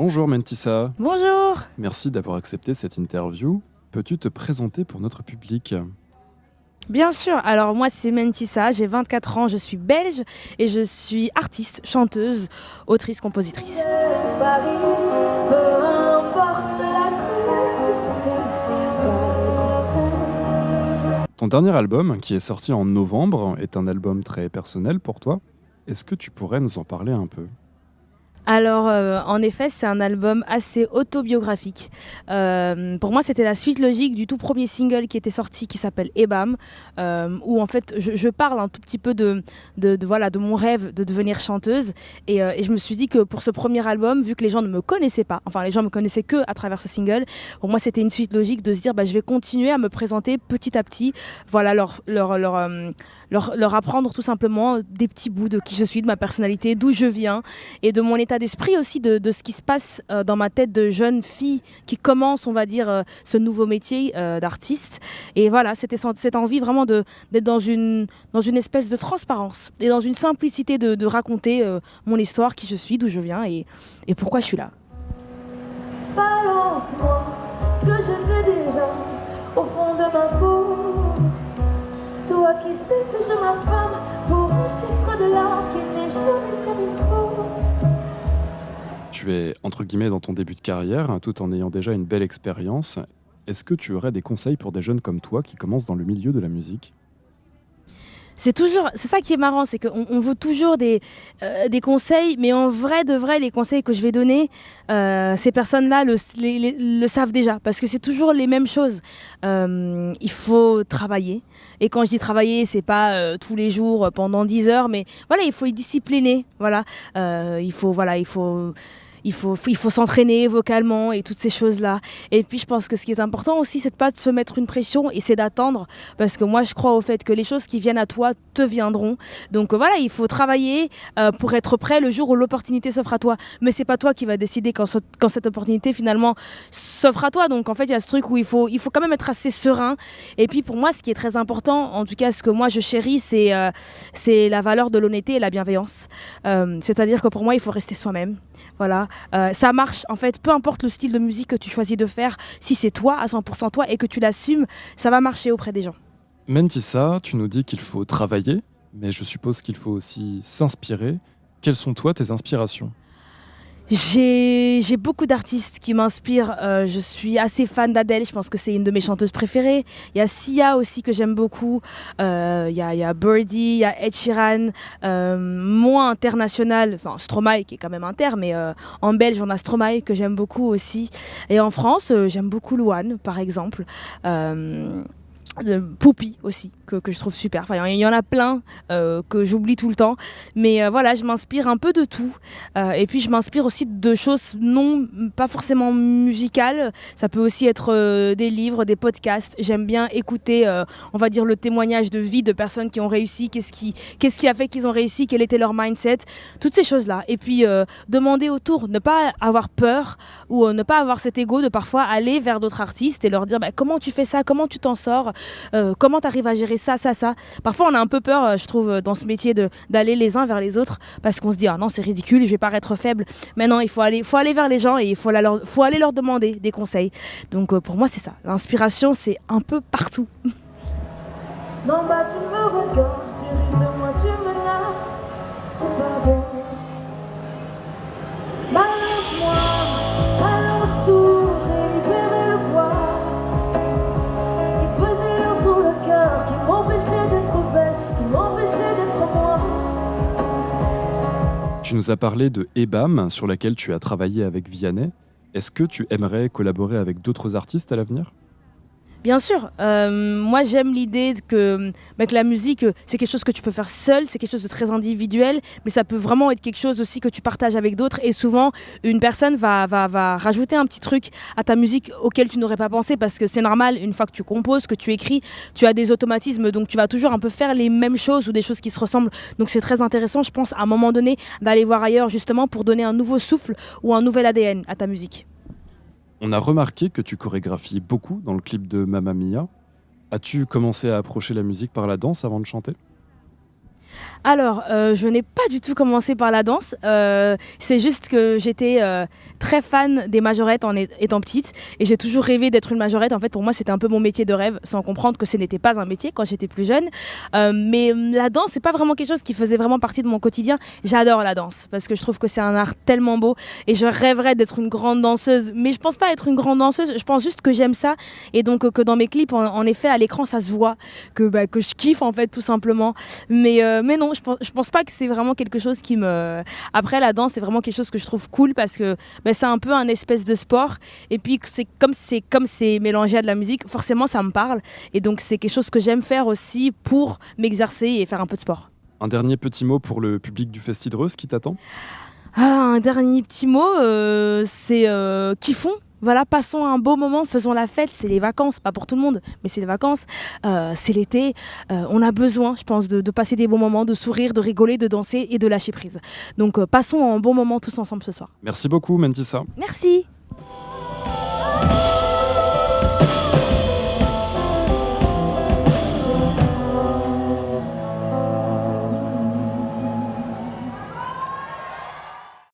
Bonjour Mentissa, Bonjour. merci d'avoir accepté cette interview. Peux-tu te présenter pour notre public? Bien sûr, alors moi c'est Mentissa, j'ai 24 ans, je suis belge et je suis artiste, chanteuse, autrice, compositrice. Paris, peu importe la couleur du ciel, Paris, Ton dernier album, qui est sorti en novembre, est un album très personnel pour toi. Est-ce que tu pourrais nous en parler un peu? Alors, en effet, c'est un album assez autobiographique. Pour moi, c'était la suite logique du tout premier single qui était sorti, qui s'appelle Ebam, où en fait, je parle un tout petit peu voilà, de mon rêve de devenir chanteuse. Et je me suis dit que pour ce premier album, vu que les gens ne me connaissaient pas, enfin les gens me connaissaient que à travers ce single, pour moi, c'était une suite logique de se dire, bah, je vais continuer à me présenter petit à petit, voilà, leur apprendre tout simplement des petits bouts de qui je suis, de ma personnalité, d'où je viens et de mon état d'esprit aussi, de ce qui se passe dans ma tête de jeune fille qui commence, on va dire, ce nouveau métier d'artiste. Et voilà, c'était cette envie vraiment d'être dans une espèce de transparence et dans une simplicité de raconter mon histoire, qui je suis, d'où je viens et pourquoi je suis là. balance-moi ce que je sais déjà au fond de ma peau. Toi qui sais que je m'affame pour un chiffre de l'âme qui n'est jamais comme il faut. Tu es entre guillemets dans ton début de carrière, tout en ayant déjà une belle expérience. Est-ce que tu aurais des conseils pour des jeunes comme toi qui commencent dans le milieu de la musique? C'est ça qui est marrant, c'est qu'on veut toujours des conseils, mais en vrai de vrai, les conseils que je vais donner, ces personnes-là le savent déjà, parce que c'est toujours les mêmes choses. Il faut travailler, et quand je dis travailler, c'est pas tous les jours pendant 10 heures, mais voilà, il faut être discipliné, voilà. Il faut s'entraîner vocalement et toutes ces choses-là. Et puis je pense que ce qui est important aussi, c'est de pas de se mettre une pression et c'est d'attendre. Parce que moi, je crois au fait que les choses qui viennent à toi te viendront. Donc voilà, il faut travailler pour être prêt le jour où l'opportunité s'offre à toi. Mais c'est pas toi qui va décider quand cette opportunité finalement s'offre à toi. Donc en fait, il y a ce truc où il faut quand même être assez serein. Et puis pour moi, ce qui est très important, en tout cas ce que moi je chéris, c'est la valeur de l'honnêteté et la bienveillance. C'est-à-dire que pour moi, il faut rester soi-même. Voilà. Ça marche en fait, peu importe le style de musique que tu choisis de faire, si c'est toi à 100% toi et que tu l'assumes, ça va marcher auprès des gens. Mentissa, tu nous dis qu'il faut travailler, mais je suppose qu'il faut aussi s'inspirer. Quelles sont toi tes inspirations? J'ai beaucoup d'artistes qui m'inspirent. Je suis assez fan d'Adèle, je pense que c'est une de mes chanteuses préférées. Il y a Sia aussi que j'aime beaucoup. Il y a Birdie, il y a Ed Sheeran. Moins international, enfin Stromae qui est quand même inter, mais en belge on a Stromae que j'aime beaucoup aussi. Et en France, j'aime beaucoup Louane par exemple. Poupie aussi que je trouve super, enfin il y en a plein que j'oublie tout le temps, mais voilà, je m'inspire un peu de tout. Et puis je m'inspire aussi de choses non pas forcément musicales, ça peut aussi être des livres, des podcasts. J'aime bien écouter on va dire le témoignage de vie de personnes qui ont réussi, qu'est-ce qui a fait qu'ils ont réussi, quel était leur mindset, toutes ces choses là. Et puis demander autour, ne pas avoir peur ou ne pas avoir cet ego de parfois aller vers d'autres artistes et leur dire bah, comment tu fais ça, comment tu t'en sors, comment tu arrives à gérer ça. Parfois, on a un peu peur, je trouve, dans ce métier d'aller les uns vers les autres parce qu'on se dit ah non, c'est ridicule, je vais paraître faible. Mais non, il faut aller vers les gens et faut aller leur demander des conseils. Donc pour moi, c'est ça. L'inspiration, c'est un peu partout. D'en bas tu me regardes, tu ris de moi, tu me narres, c'est pas bon. Balance-moi, balance tout, j'ai libéré le poids qui pesait lourd sur le cœur, qui m'empêchait d'être belle, qui m'empêchait d'être moi. Tu nous as parlé de Ebam, sur laquelle tu as travaillé avec Vianney. Est-ce que tu aimerais collaborer avec d'autres artistes à l'avenir? Bien sûr, moi j'aime l'idée que la musique c'est quelque chose que tu peux faire seul, c'est quelque chose de très individuel, mais ça peut vraiment être quelque chose aussi que tu partages avec d'autres et souvent une personne va rajouter un petit truc à ta musique auquel tu n'aurais pas pensé parce que c'est normal, une fois que tu composes, que tu écris, tu as des automatismes donc tu vas toujours un peu faire les mêmes choses ou des choses qui se ressemblent, donc c'est très intéressant je pense à un moment donné d'aller voir ailleurs justement pour donner un nouveau souffle ou un nouvel ADN à ta musique. On a remarqué que tu chorégraphies beaucoup dans le clip de Mamma Mia. As-tu commencé à approcher la musique par la danse avant de chanter? Alors, je n'ai pas du tout commencé par la danse. C'est juste que j'étais très fan des majorettes étant petite. Et j'ai toujours rêvé d'être une majorette. En fait, pour moi, c'était un peu mon métier de rêve, sans comprendre que ce n'était pas un métier quand j'étais plus jeune. Mais la danse, c'est pas vraiment quelque chose qui faisait vraiment partie de mon quotidien. J'adore la danse parce que je trouve que c'est un art tellement beau. Et je rêverais d'être une grande danseuse. Mais je pense pas être une grande danseuse. Je pense juste que j'aime ça. Et donc, que dans mes clips, en effet, à l'écran, ça se voit. Que je kiffe, en fait, tout simplement. Mais non, je pense pas que c'est vraiment quelque chose qui me... Après, la danse, c'est vraiment quelque chose que je trouve cool parce que c'est un peu un espèce de sport. Et puis, comme c'est mélangé à de la musique, forcément, ça me parle. Et donc, c'est quelque chose que j'aime faire aussi pour m'exercer et faire un peu de sport. Un dernier petit mot pour le public du Festidreuse qui t'attend? Un dernier petit mot, c'est kiffons. Voilà, passons un beau moment, faisons la fête, c'est les vacances, pas pour tout le monde, mais c'est les vacances, c'est l'été, on a besoin, je pense, de passer des bons moments, de sourire, de rigoler, de danser et de lâcher prise. Donc passons un bon moment tous ensemble ce soir. Merci beaucoup, Mentissa. Merci.